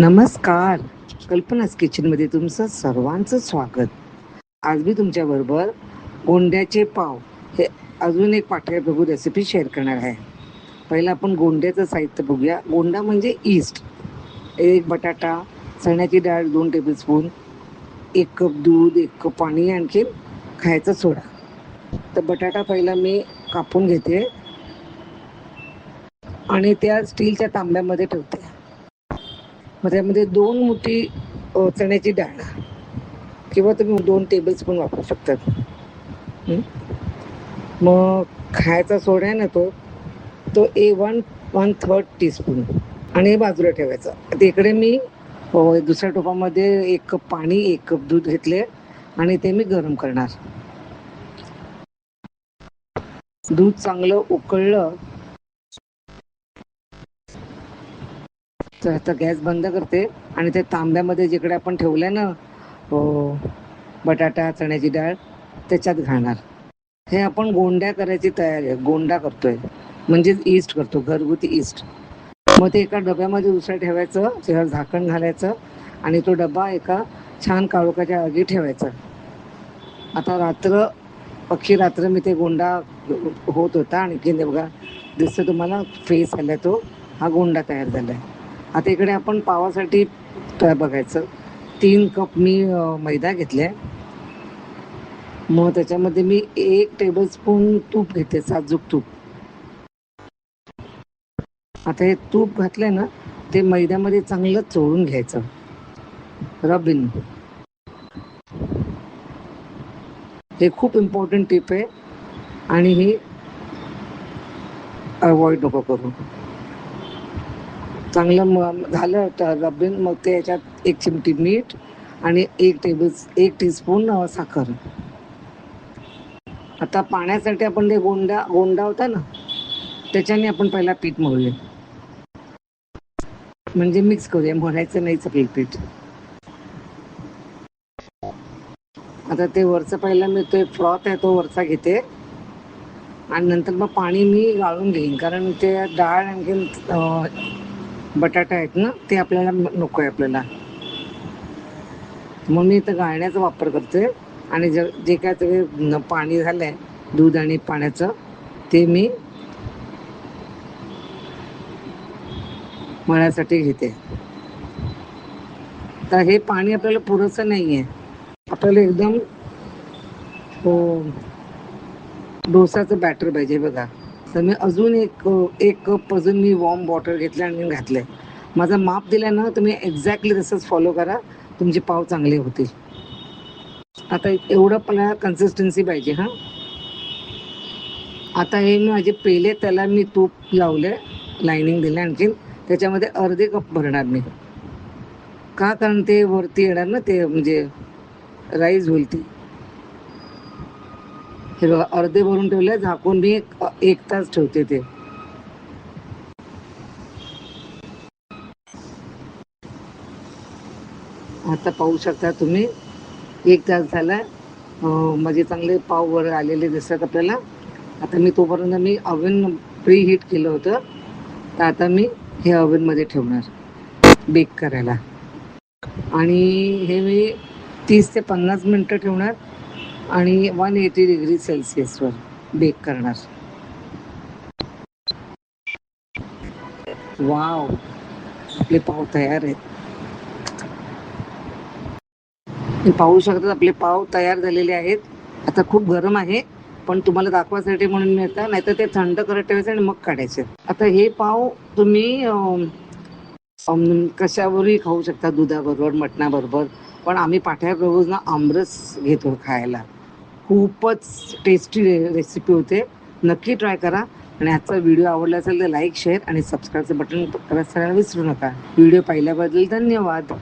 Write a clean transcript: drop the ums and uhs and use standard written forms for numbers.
नमस्कार. कल्पनास किचनमध्ये तुमचं सर्वांचं स्वागत. आज मी तुमच्याबरोबर गोंड्याचे पाव हे अजून एक पाठ्यप्रभू रेसिपी शेअर करणार आहे. पहिलं आपण गोंड्याचं साहित्य बघूया. गोंडा म्हणजे ईस्ट. एक बटाटा, चण्याची डाळ 2 टेबलस्पून, 1 कप दूध, 1 कप पाणी, आणखी खायचा सोडा. तर बटाटा पहिला मी कापून घेते आणि त्या स्टीलच्या तांब्यामध्ये ठेवते. मग त्यामध्ये 2 मुठी चण्याची डाळ किंवा तुम्ही 2 टेबलस्पून वापरू शकतात. मग खायचा सोडा आहे ना, तो 1/3 टीस्पून आणि बाजूला ठेवायचं. तिकडे मी दुसऱ्या टोपामध्ये 1 कप पाणी, 1 कप दूध घेतले आणि ते मी गरम करणार. दूध चांगलं उकळलं तर आता गॅस बंद करते आणि त्या तांब्यामध्ये जिकडे आपण ठेवलंय ना बटाटा, चण्याची डाळ, त्याच्यात घालणार. हे आपण गोंड्या करायची तयारी आहे. गोंडा करतोय म्हणजेच ईस्ट करतो, घरगुती ईस्ट. मग ते एका डब्यामध्ये दुसरं ठेवायचं, त्यावर झाकण घालायचं आणि तो डबा एका छान काळोखाच्या जागी ठेवायचा. आता अख्खी रात्र मी ते गोंडा होत होता. आणखी बघा दिसतं तुम्हाला फेस आला, तो हा गोंडा तयार झालाय. आता इकडे आपण पावासाठी बघायचं. 3 कप मी मैदा घेतलाय. मग त्याच्यामध्ये मी 1 टेबलस्पून तूप घेते, साजूक तूप. आता हे तूप घातलंय ना, ते मैद्यामध्ये चांगलं चोळून घ्यायचं, रबिन. हे खूप इम्पॉर्टंट टिप आहे आणि ही अवॉइड नको करू. चांगलं झालं रबिन. मग ते याच्यात 1 चिमटी मीठ आणि 1 टीस्पून साखर. आता पाण्यासाठी आपण ते गोंडा होता ना, त्याच्याने आपण पहिला पीठ मळूया. म्हणजे मिक्स करूया, मळायचं नाही सगळं पीठ. आता ते वरचं पहिला मी ते फ्रॉथ आहे तो वरचा घेते आणि नंतर मग पाणी मी गाळून घेईन, कारण ते डाळ आणखी बटाटा आहेत ना, ते आपल्याला नको आहे आपल्याला. मग मी इथं गाळण्याचा वापर करते आणि जे काय ते पाणी झालंय दूध आणि पाण्याचं, ते मी मळण्यासाठी घेते. तर हे पाणी आपल्याला पुरेसं नाही आहे. आपल्याला एकदम डोसाचं बॅटर पाहिजे बघा. तर मी अजून एक कप अजून मी वॉर्म वॉटर घेतलं आणि घातलंय. माझा माप दिला ना, तुम्ही एक्झॅक्टली तसंच फॉलो करा, तुमचे पाव चांगले होतील. आता एवढं मला कन्सिस्टन्सी पाहिजे. आता हे मी माझे पेले, त्याला मी तूप लावले, लायनिंग दिलं. आणखीन त्याच्यामध्ये अर्धे कप भरणार मी. का? कारण ते वरती येणार ना, ते म्हणजे राईस होईल ती. हे बघा, अर्धे भरून ठेवले, झाकून मी 1 तास ठेवते ते. आता पाहू शकता तुम्ही 1 तास झाला. म्हणजे चांगले पाव वर आलेले दिसतात आपल्याला. आता मी तोपर्यंत मी ओव्हन प्री हीट केलं होतं, तर आता मी हे ओव्हनमध्ये ठेवणार बेक करायला. आणि हे मी 30 ते 50 मिनटं ठेवणार आणि 180 डिग्री सेल्सिअसवर बेक करणार. वाव, आपले पाव तयार आहेत. पाहू शकतात आपले पाव तयार झालेले आहेत. आता खूप गरम आहे, पण तुम्हाला दाखवायसाठी म्हणून मिळतं, नाहीतर ते थंड करत ठेवायचं आणि मग काढायचे. आता हे पाव तुम्ही कशावरही खाऊ शकता, दुधाबरोबर, मटणाबरोबर. पण आम्ही पाठ्याप्रभूंना आमरस घेतो खायला. खूपच टेस्टी रेसिपी होते. नक्की ट्राय करा. आणि आजचा व्हिडिओ आवडला असेल तर लाईक, शेअर आणि सबस्क्राईबचं बटन करायला विसरू नका. व्हिडिओ पाहिल्याबद्दल धन्यवाद.